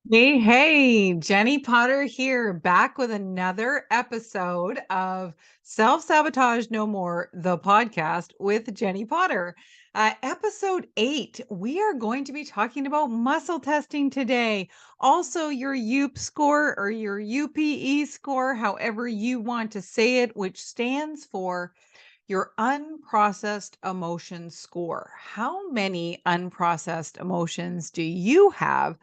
Hey, Jennie Potter here, back with another episode of Self-Sabotage No More, the podcast with Jennie Potter. Episode 8, we are going to be talking about muscle testing today. Also, your UP score or your UPE score, however you want to say it, which stands for your unprocessed emotion score. How many unprocessed emotions do you have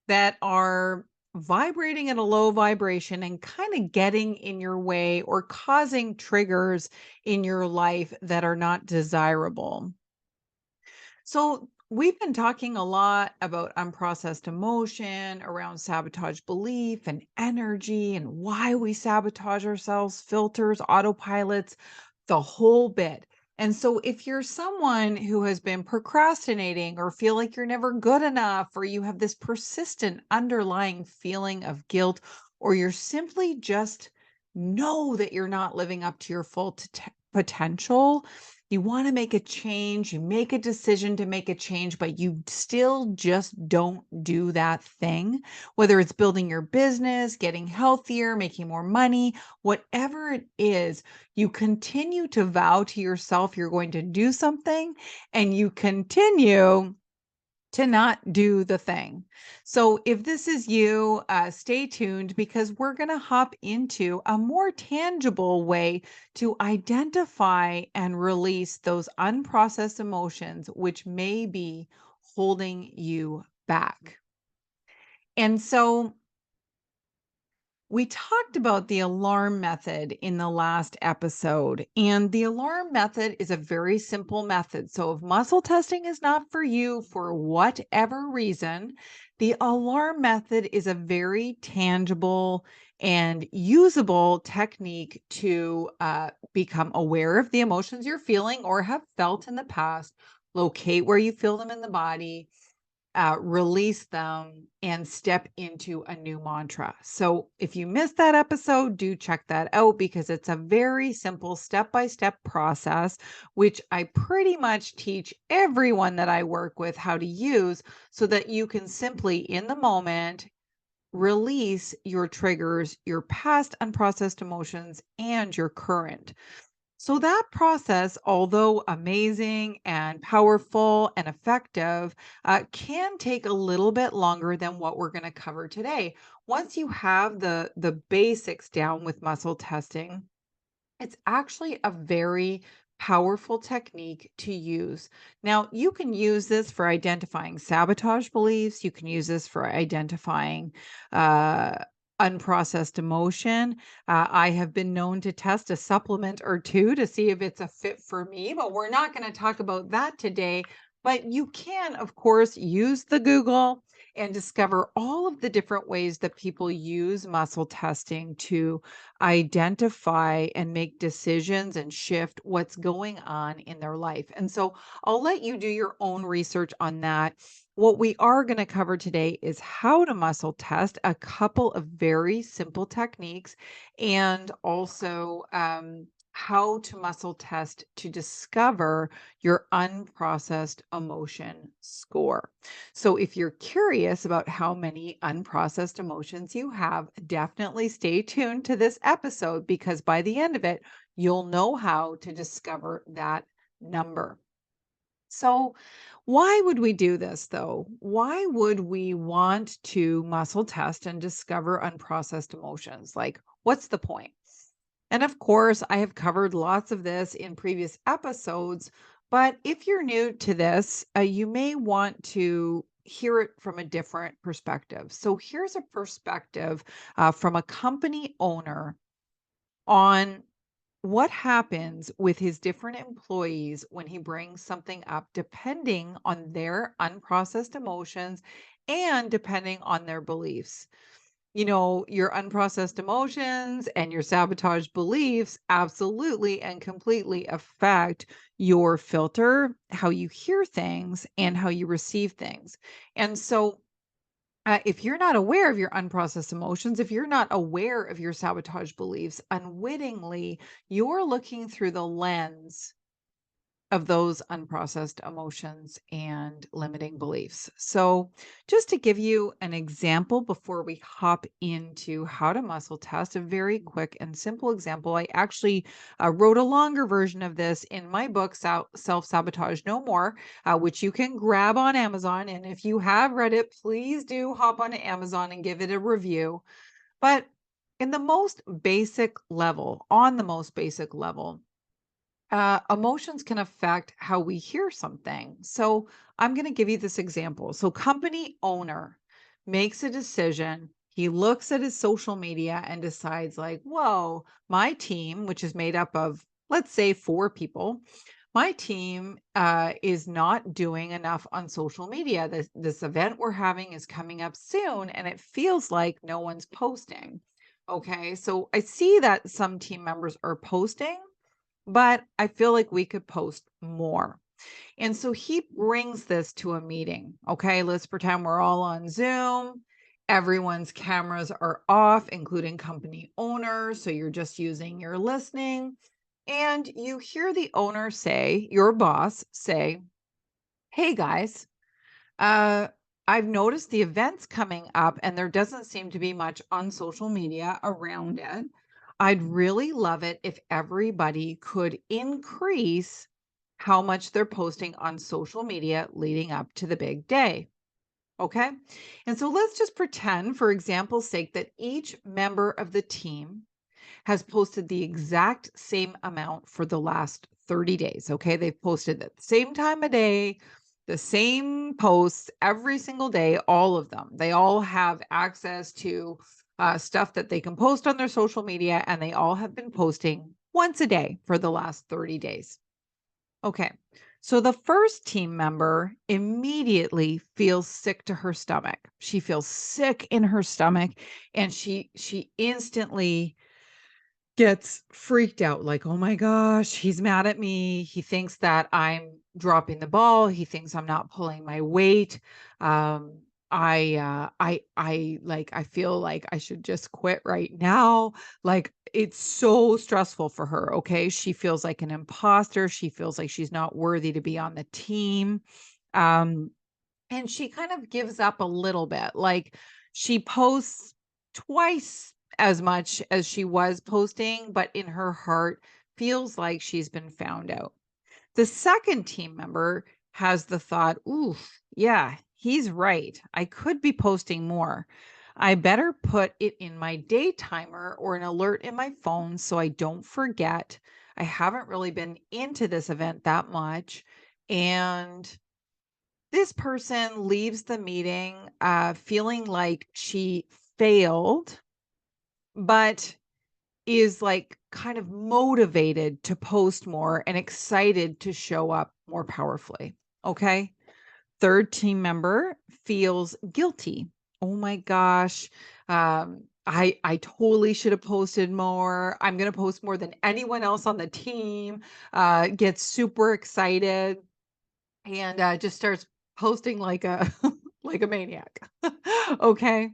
that are vibrating at a low vibration and kind of getting in your way or causing triggers in your life that are not desirable? So, we've been talking a lot about unprocessed emotion, around sabotage belief and energy, and why we sabotage ourselves, filters, autopilots, the whole bit. And so, if you're someone who has been procrastinating or feel like you're never good enough, or you have this persistent underlying feeling of guilt, or you're simply just know that you're not living up to your full potential, you want to make a change, you make a decision to make a change, but you still just don't do that thing, whether it's building your business, getting healthier, making more money, whatever it is, you continue to vow to yourself you're going to do something and you continue to not do the thing. So, if this is you, stay tuned because we're going to hop into a more tangible way to identify and release those unprocessed emotions, which may be holding you back. And so, we talked about the alarm method in the last episode, and the alarm method is a very simple method. So, if muscle testing is not for you for whatever reason, the alarm method is a very tangible and usable technique to become aware of the emotions you're feeling or have felt in the past, locate where you feel them in the body, release them, and step into a new mantra. So, if you missed that episode, do check that out because it's a very simple step by step process, which I pretty much teach everyone that I work with how to use so that you can simply, in the moment, release your triggers, your past unprocessed emotions, and your current. So, that process, although amazing and powerful and effective, can take a little bit longer than what we're going to cover today. Once you have the basics down with muscle testing, it's actually a very powerful technique to use. Now, you can use this for identifying sabotage beliefs, you can use this for identifying uh, unprocessed emotion. I have been known to test a supplement or two to see if it's a fit for me, but we're not going to talk about that today. But you can, of course, use the Google and discover all of the different ways that people use muscle testing to identify and make decisions and shift what's going on in their life. And so I'll let you do your own research on that. What we are going to cover today is how to muscle test, a couple of very simple techniques, and also how to muscle test to discover your unprocessed emotion score. So, if you're curious about how many unprocessed emotions you have, definitely stay tuned to this episode because by the end of it, you'll know how to discover that number. So, why would we do this though? Why would we want to muscle test and discover unprocessed emotions? Like, what's the point? And of course, I have covered lots of this in previous episodes, but if you're new to this, you may want to hear it from a different perspective. So here's a perspective from a company owner on what happens with his different employees when he brings something up, depending on their unprocessed emotions and depending on their beliefs. Your unprocessed emotions and your sabotage beliefs absolutely and completely affect your filter, how you hear things, and how you receive things. And so, if you're not aware of your unprocessed emotions, if you're not aware of your sabotage beliefs, unwittingly, you're looking through the lens of those unprocessed emotions and limiting beliefs. So, just to give you an example before we hop into how to muscle test, a very quick and simple example. I actually wrote a longer version of this in my book, Self-Sabotage No More, which you can grab on Amazon. And if you have read it, please do hop onto Amazon and give it a review. But in the most basic level, on the most basic level, emotions can affect how we hear something. So I'm going to give you this example. So, company owner makes a decision. He looks at his social media and decides, like, whoa, my team, which is made up of, let's say, 4 people, my team is not doing enough on social media. This event we're having is coming up soon, and it feels like no one's posting. Okay, so I see that some team members are posting, but I feel like we could post more. And so he brings this to a meeting. Okay, let's pretend we're all on Zoom. Everyone's cameras are off, including company owners. So you're just using your listening. And you hear the owner say, your boss say, hey guys, uh, I've noticed the events coming up, and there doesn't seem to be much on social media around it. I'd really love it if everybody could increase how much they're posting on social media leading up to the big day. Okay. And so let's just pretend, for example's sake, that each member of the team has posted the exact same amount for the last 30 days. Okay. They've posted at the same time of day, the same posts every single day, all of them. They all have access to stuff that they can post on their social media, and they all have been posting once a day for the last 30 days. Okay. So the first team member immediately feels sick to her stomach. She feels sick in her stomach, and she instantly gets freaked out, like, "Oh my gosh, he's mad at me. He thinks that I'm dropping the ball. He thinks I'm not pulling my weight. Um, I feel like I should just quit right now." Like, it's so stressful for her, okay? She feels like an imposter. She feels like she's not worthy to be on the team. Um, and she kind of gives up a little bit. Like, she posts twice as much as she was posting, but in her heart feels like she's been found out. The second team member has the thought, ooh, yeah, he's right. I could be posting more. I better put it in my day timer or an alert in my phone so I don't forget. I haven't really been into this event that much. And this person leaves the meeting feeling like she failed, but is like kind of motivated to post more and excited to show up more powerfully. Okay. Third team member feels guilty. Oh my gosh. I totally should have posted more. I'm going to post more than anyone else on the team. Gets super excited and just starts posting like a like a maniac. Okay.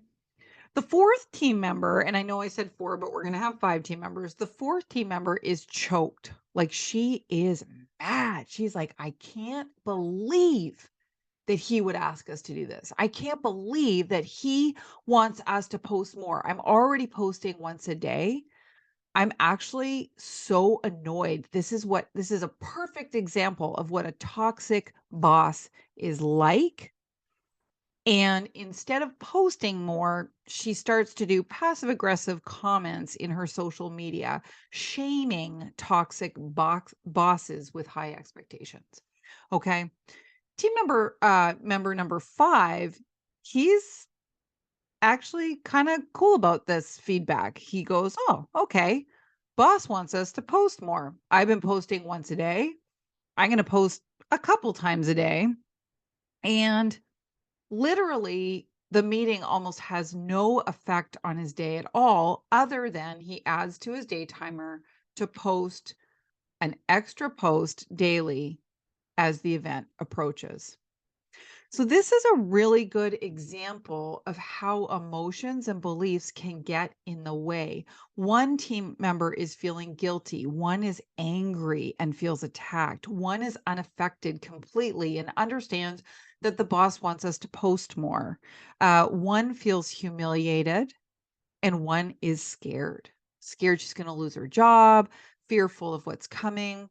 The fourth team member, and I know I said 4, but we're going to have 5 team members. The fourth team member is choked. Like, she is mad. She's like, I can't believe that he would ask us to do this. I can't believe that he wants us to post more. I'm already posting once a day. I'm actually so annoyed. This is a perfect example of what a toxic boss is like. And instead of posting more, she starts to do passive aggressive comments in her social media, shaming toxic bosses with high expectations. Okay. Member number 5, he's actually kind of cool about this feedback. He goes, "Oh, okay. Boss wants us to post more. I've been posting once a day. I'm going to post a couple times a day." And literally, the meeting almost has no effect on his day at all, other than he adds to his day timer to post an extra post daily as the event approaches. So, this is a really good example of how emotions and beliefs can get in the way. One team member is feeling guilty, one is angry and feels attacked, one is unaffected completely and understands that the boss wants us to post more. One feels humiliated, and one is scared. Scared she's going to lose her job, fearful of what's coming.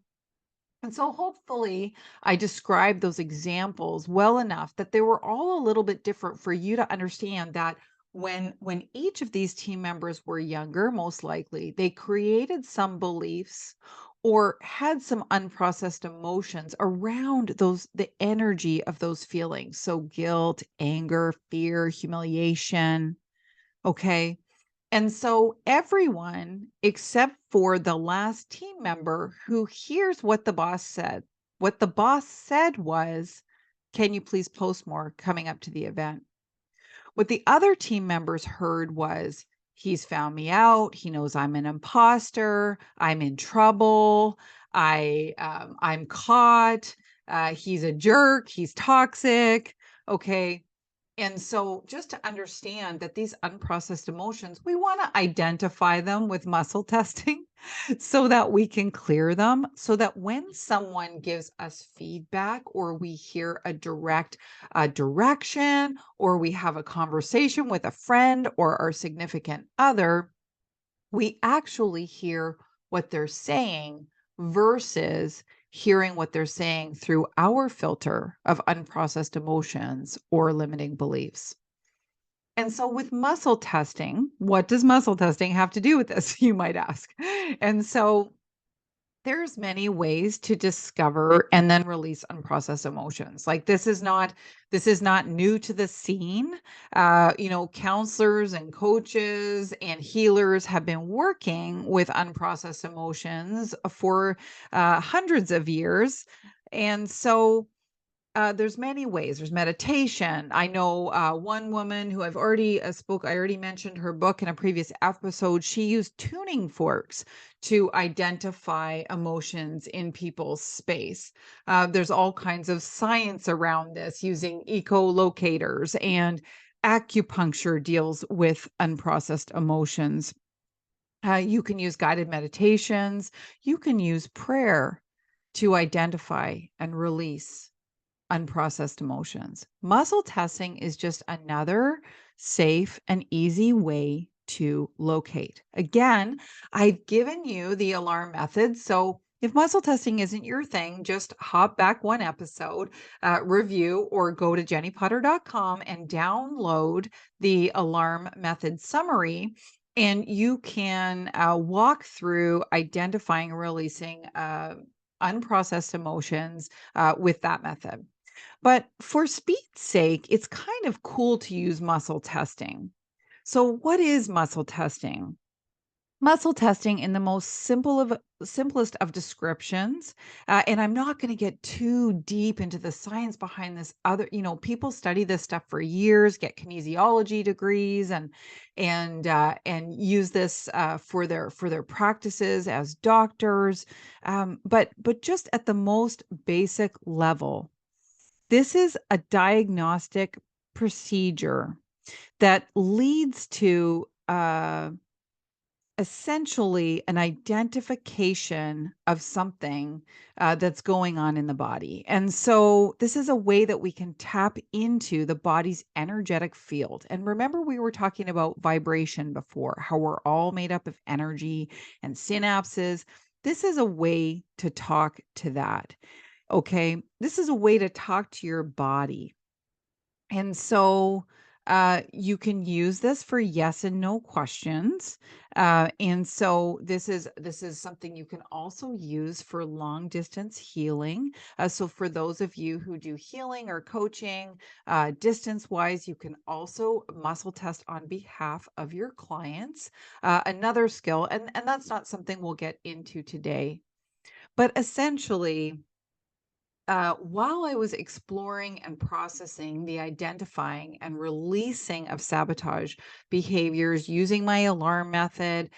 And so hopefully I described those examples well enough that they were all a little bit different for you to understand that when each of these team members were younger, most likely, they created some beliefs or had some unprocessed emotions around those the energy of those feelings. So guilt, anger, fear, humiliation, okay? And so everyone except for the last team member who hears what the boss said. What the boss said was, "Can you please post more coming up to the event?" What the other team members heard was, "He's found me out. He knows I'm an imposter. I'm in trouble. I'm caught. He's a jerk. He's toxic." Okay. And so just to understand that these unprocessed emotions, we want to identify them with muscle testing so that we can clear them, so that when someone gives us feedback or we hear a direct direction or we have a conversation with a friend or our significant other, we actually hear what they're saying versus hearing what they're saying through our filter of unprocessed emotions or limiting beliefs. And so, with muscle testing, what does muscle testing have to do with this? You might ask. And so, there's many ways to discover and then release unprocessed emotions. Like this is not new to the scene. Counselors and coaches and healers have been working with unprocessed emotions for hundreds of years. And so there's many ways. There's meditation. I know one woman who I've already spoke. I already mentioned her book in a previous episode. She used tuning forks to identify emotions in people's space. There's all kinds of science around this using ecolocators, and acupuncture deals with unprocessed emotions. You can use guided meditations. You can use prayer to identify and release unprocessed emotions. Muscle testing is just another safe and easy way to locate. Again, I've given you the alarm method. So if muscle testing isn't your thing, just hop back one episode, review, or go to jenniepotter.com and download the alarm method summary. And you can walk through identifying and releasing unprocessed emotions with that method. But for speed's sake, it's kind of cool to use muscle testing. So, what is muscle testing? Muscle testing in the most simplest of descriptions, and I'm not going to get too deep into the science behind this. People study this stuff for years, get kinesiology degrees, and use this for their practices as doctors. But just at the most basic level, this is a diagnostic procedure that leads to essentially an identification of something that's going on in the body. And so, this is a way that we can tap into the body's energetic field. And remember, we were talking about vibration before, how we're all made up of energy and synapses. This is a way to talk to that. Okay. This is a way to talk to your body. And so you can use this for yes and no questions. And so this is something you can also use for long distance healing. So for those of you who do healing or coaching distance wise, you can also muscle test on behalf of your clients. Another skill, and that's not something we'll get into today, but essentially while I was exploring and processing the identifying and releasing of sabotage behaviors using my alarm method,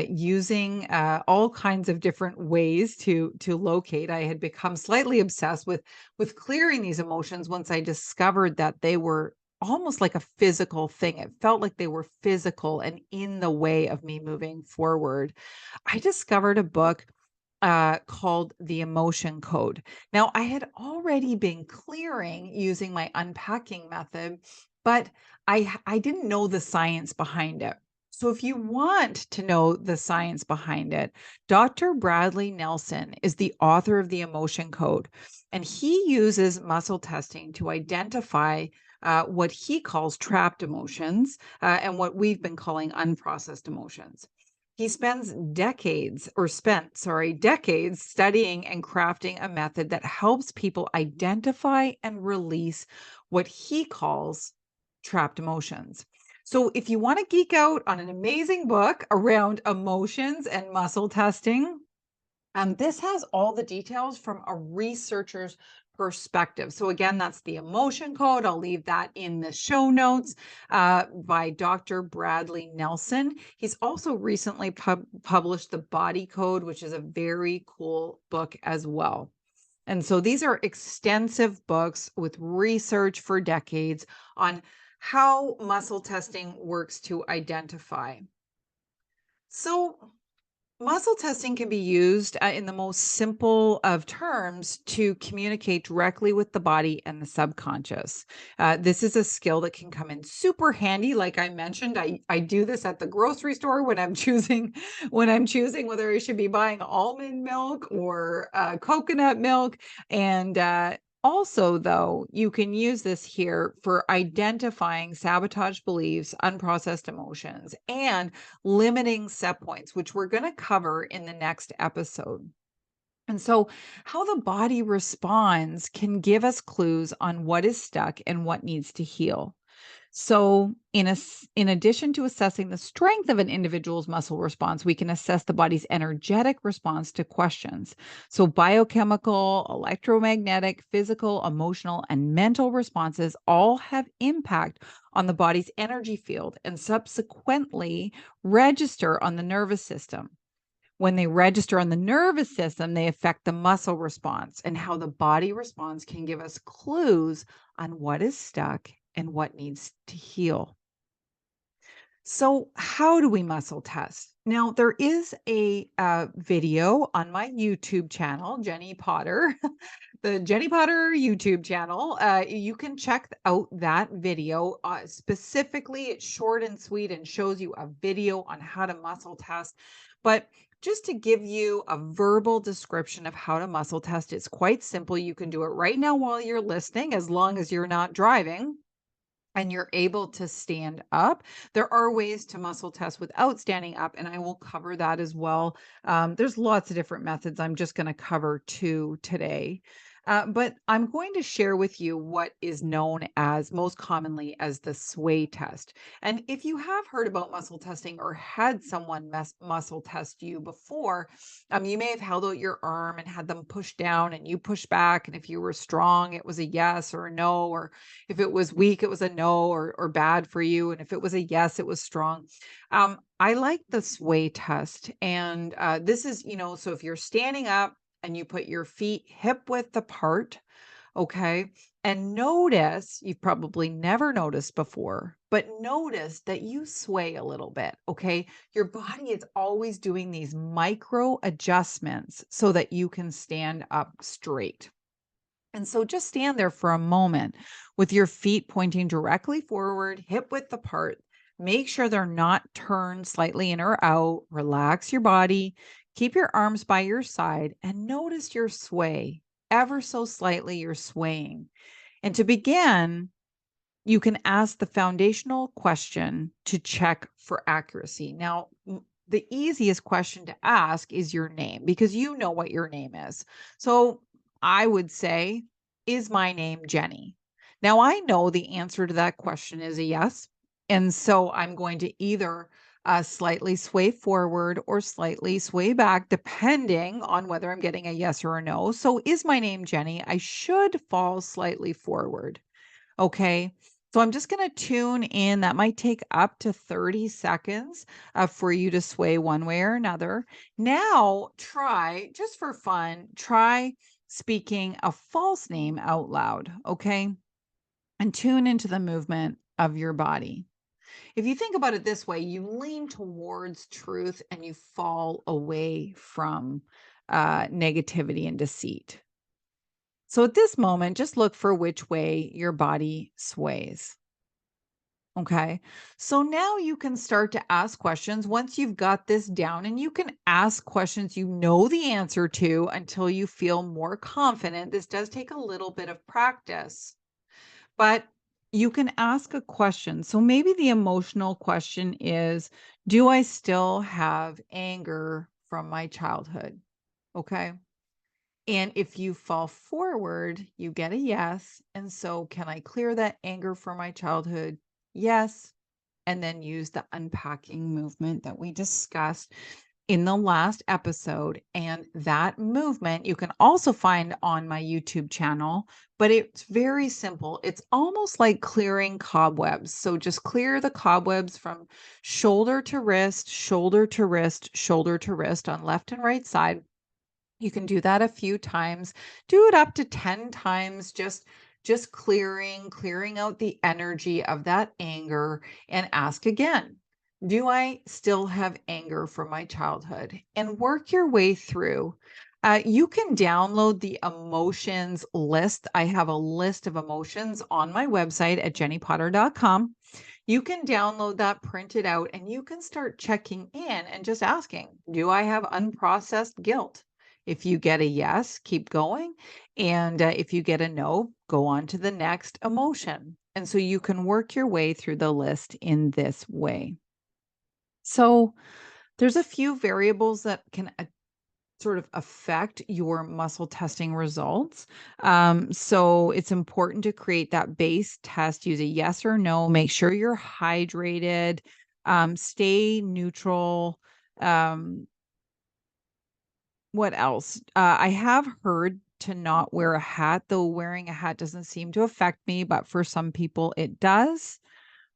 using all kinds of different ways to locate, I had become slightly obsessed with clearing these emotions once I discovered that they were almost like a physical thing. It felt like they were physical and in the way of me moving forward. I discovered a book called The Emotion Code. Now, I had already been clearing using my unpacking method, but I didn't know the science behind it. So, if you want to know the science behind it, Dr. Bradley Nelson is the author of The Emotion Code, and he uses muscle testing to identify what he calls trapped emotions and what we've been calling unprocessed emotions. He spent, sorry, decades studying and crafting a method that helps people identify and release what he calls trapped emotions. So, if you want to geek out on an amazing book around emotions and muscle testing, this has all the details from a researcher's perspective. So, again, that's the emotion code. I'll leave that in the show notes by Dr. Bradley Nelson. He's also recently published The Body Code, which is a very cool book as well. And so these are extensive books with research for decades on how muscle testing works to identify. So, muscle testing can be used in the most simple of terms to communicate directly with the body and the subconscious. This is a skill that can come in super handy. Like I mentioned, I do this at the grocery store when I'm choosing whether I should be buying almond milk or coconut milk. And also, though, you can use this here for identifying sabotage beliefs, unprocessed emotions, and limiting set points, which we're going to cover in the next episode. And so, how the body responds can give us clues on what is stuck and what needs to heal. So, in addition to assessing the strength of an individual's muscle response, we can assess the body's energetic response to questions. So, biochemical, electromagnetic, physical, emotional, and mental responses all have impact on the body's energy field and subsequently register on the nervous system. When they register on the nervous system, they affect the muscle response, and how the body responds can give us clues on what is stuck and what needs to heal. So, how do we muscle test? Now, there is a video on my YouTube channel, Jennie Potter, the Jennie Potter YouTube channel. You can check out that video. Specifically, it's short and sweet and shows you a video on how to muscle test. But just to give you a verbal description of how to muscle test, it's quite simple. You can do it right now while you're listening, as long as you're not driving and you're able to stand up. There are ways to muscle test without standing up, and I will cover that as well. There's lots of different methods. I'm just going to cover two today. But I'm going to share with you what is known as most commonly as the sway test. And if you have heard about muscle testing or had someone muscle test you before, you may have held out your arm and had them push down and you push back. And if you were strong, it was a yes or a no, or if it was weak, it was a no or bad for you. And if it was a yes, it was strong. I like the sway test. And this is, so if you're standing up and you put your feet hip width apart, okay, and notice, you've probably never noticed before, but notice that you sway a little bit, okay? Your body is always doing these micro adjustments so that you can stand up straight. And so just stand there for a moment with your feet pointing directly forward, hip width apart. Make sure they're not turned slightly in or out. Relax your body. Keep your arms by your side and notice your sway. Ever so slightly, you're swaying. And to begin, you can ask the foundational question to check for accuracy. Now, the easiest question to ask is your name because you know what your name is. So I would say, is my name Jennie? Now, I know the answer to that question is a yes. And so I'm going to either slightly sway forward or slightly sway back, depending on whether I'm getting a yes or a no. So, is my name Jenny? I should fall slightly forward. Okay. So I'm just going to tune in. That might take up to 30 seconds for you to sway one way or another. Now, try, just for fun, try speaking a false name out loud. Okay. And tune into the movement of your body. If you think about it this way, you lean towards truth and you fall away from negativity and deceit. So at this moment, just look for which way your body sways. Okay. So now you can start to ask questions once you've got this down, and you can ask questions you know the answer to until you feel more confident. This does take a little bit of practice, but you can ask a question. So maybe the emotional question is, do I still have anger from my childhood? Okay. And if you fall forward, you get a yes. And so, can I clear that anger from my childhood? Yes. And then use the unpacking movement that we discussed in the last episode. And that movement you can also find on my YouTube channel, but it's very simple. It's almost like clearing cobwebs. So just clear the cobwebs from shoulder to wrist, shoulder to wrist, shoulder to wrist on left and right side. You can do that a few times. Do it up to 10 times, just clearing out the energy of that anger, and ask again. Do I still have anger from my childhood? And work your way through. You can download the emotions list. I have a list of emotions on my website at jenniepotter.com. You can download that, print it out, and you can start checking in and just asking, do I have unprocessed guilt? If you get a yes, keep going. And if you get a no, go on to the next emotion. And so you can work your way through the list in this way. So there's a few variables that can sort of affect your muscle testing results. So it's important to create that base test. Use a yes or no. Make sure you're hydrated. Stay neutral. Um, what else? I have heard to not wear a hat, though wearing a hat doesn't seem to affect me, but for some people it does.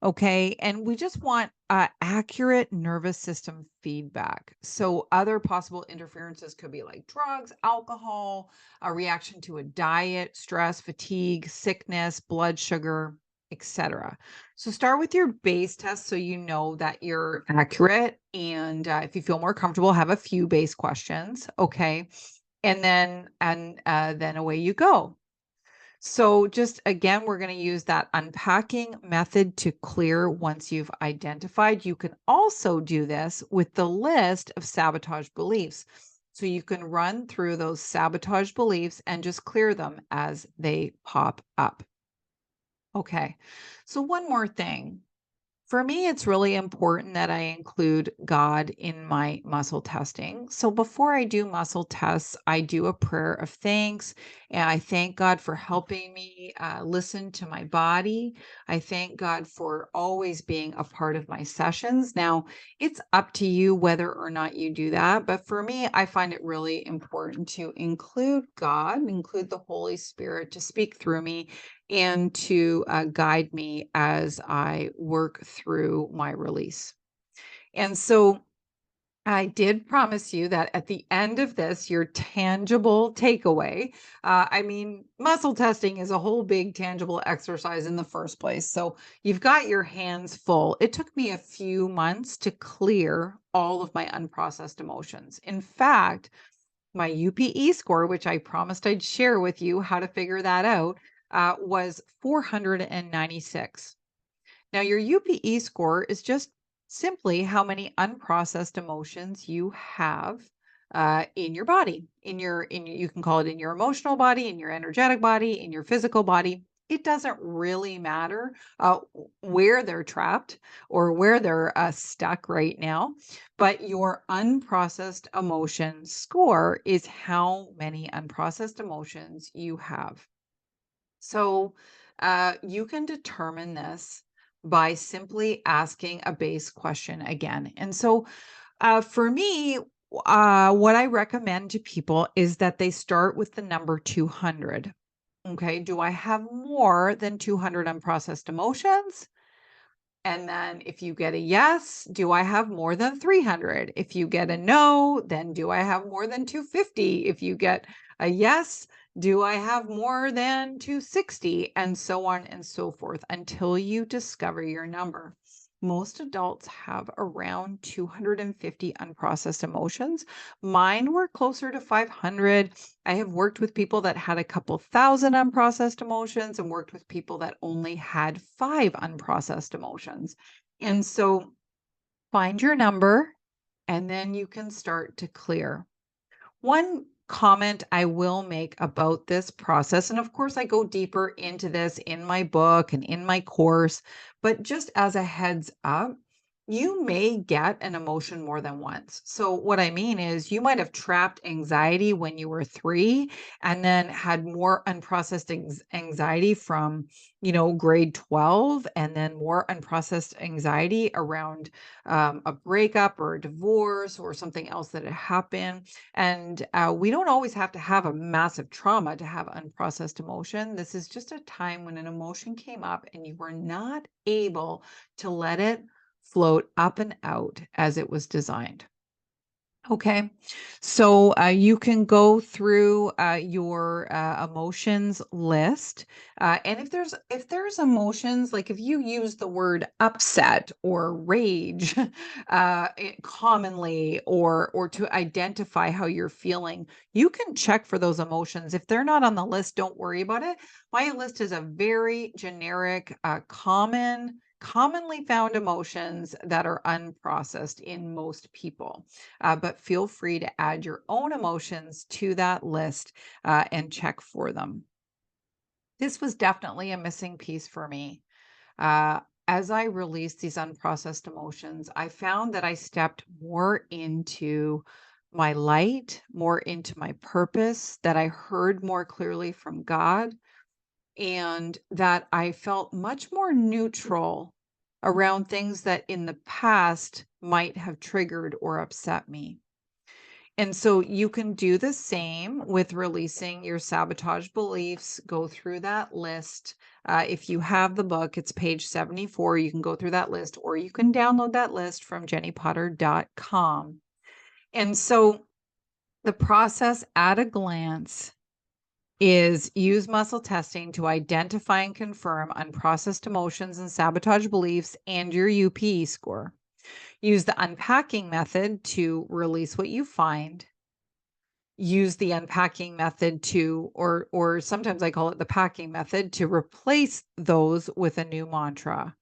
Okay. And we just want accurate nervous system feedback. So, other possible interferences could be like drugs, alcohol, a reaction to a diet, stress, fatigue, sickness, blood sugar, etc. So, start with your base test so you know that you're accurate. And if you feel more comfortable, have a few base questions. Okay. And then away you go. So just again, we're going to use that unpacking method to clear once you've identified. You can also do this with the list of sabotage beliefs. So you can run through those sabotage beliefs and just clear them as they pop up. Okay. So one more thing. For me, it's really important that I include God in my muscle testing. So before I do muscle tests, I do a prayer of thanks. And I thank God for helping me listen to my body. I thank God for always being a part of my sessions. Now, it's up to you whether or not you do that. But for me, I find it really important to include God, include the Holy Spirit to speak through me and to guide me as I work through my release. And so I did promise you that at the end of this, your tangible takeaway, I mean, muscle testing is a whole big tangible exercise in the first place. So you've got your hands full. It took me a few months to clear all of my unprocessed emotions. In fact, my UPE score, which I promised I'd share with you how to figure that out, was 496. Now, your UPE score is just simply how many unprocessed emotions you have in your body. You can call it in your emotional body, in your energetic body, in your physical body. It doesn't really matter where they're trapped or where they're stuck right now, but your unprocessed emotion score is how many unprocessed emotions you have. So you can determine this by simply asking a base question again. And so for me, what I recommend to people is that they start with the number 200. Okay. Do I have more than 200 unprocessed emotions? And then if you get a yes, do I have more than 300? If you get a no, then do I have more than 250? If you get a yes, do I have more than 260? And so on and so forth until you discover your number. Most adults have around 250 unprocessed emotions. Mine were closer to 500. I have worked with people that had a couple thousand unprocessed emotions and worked with people that only had 5 unprocessed emotions. And so find your number and then you can start to clear. One comment I will make about this process, and of course, I go deeper into this in my book and in my course, but just as a heads up, you may get an emotion more than once. So, what I mean is, you might have trapped anxiety when you were 3 and then had more unprocessed anxiety from, grade 12, and then more unprocessed anxiety around a breakup or a divorce or something else that had happened. And we don't always have to have a massive trauma to have unprocessed emotion. This is just a time when an emotion came up and you were not able to let it float up and out as it was designed. Okay. So you can go through your emotions list. And if there's emotions, like if you use the word upset or rage commonly, or to identify how you're feeling, you can check for those emotions. If they're not on the list, don't worry about it. My list is a very generic, commonly found emotions that are unprocessed in most people. But feel free to add your own emotions to that list and check for them. This was definitely a missing piece for me. Uh, as I released these unprocessed emotions, I found that I stepped more into my light, more into my purpose, that I heard more clearly from God, and that I felt much more neutral around things that in the past might have triggered or upset me. And so you can do the same with releasing your sabotage beliefs. Go through that list. If you have the book, it's page 74. You can go through that list, or you can download that list from jenniepotter.com. And so the process at a glance is: use muscle testing to identify and confirm unprocessed emotions and sabotage beliefs and your UPE score. Use the unpacking method to release what you find. Use the unpacking method to, or sometimes I call it the packing method, to replace those with a new mantra.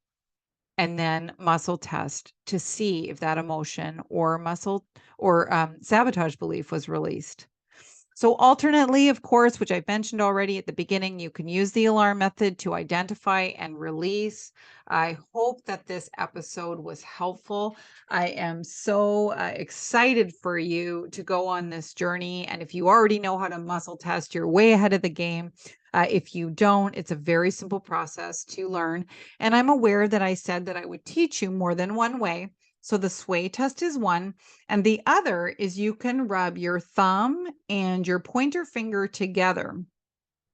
And then muscle test to see if that emotion or sabotage belief was released. So alternately, of course, which I mentioned already at the beginning, you can use the alarm method to identify and release. I hope that this episode was helpful. I am so excited for you to go on this journey. And if you already know how to muscle test, you're way ahead of the game. If you don't, it's a very simple process to learn. And I'm aware that I said that I would teach you more than one way. So the sway test is one. And the other is you can rub your thumb and your pointer finger together.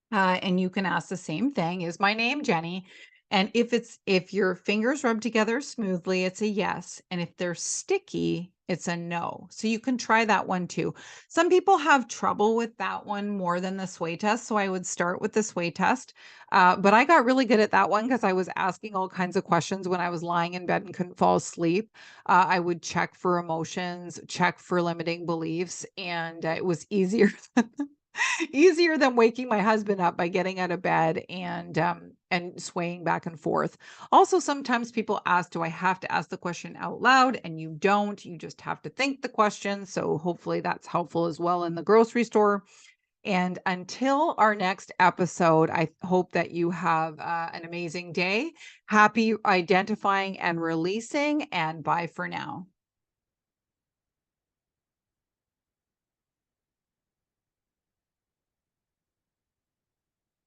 And you can ask the same thing: is my name Jennie? And if your fingers rub together smoothly, it's a yes. And if they're sticky, it's a no. So you can try that one too. Some people have trouble with that one more than the sway test. So I would start with the sway test. But I got really good at that one because I was asking all kinds of questions when I was lying in bed and couldn't fall asleep. I would check for emotions, check for limiting beliefs, and it was easier easier than waking my husband up by getting out of bed and swaying back and forth. Also, sometimes people ask, do I have to ask the question out loud? And you don't. You just have to think the question. So hopefully that's helpful as well in the grocery store. And until our next episode, I hope that you have an amazing day. Happy identifying and releasing, and bye for now.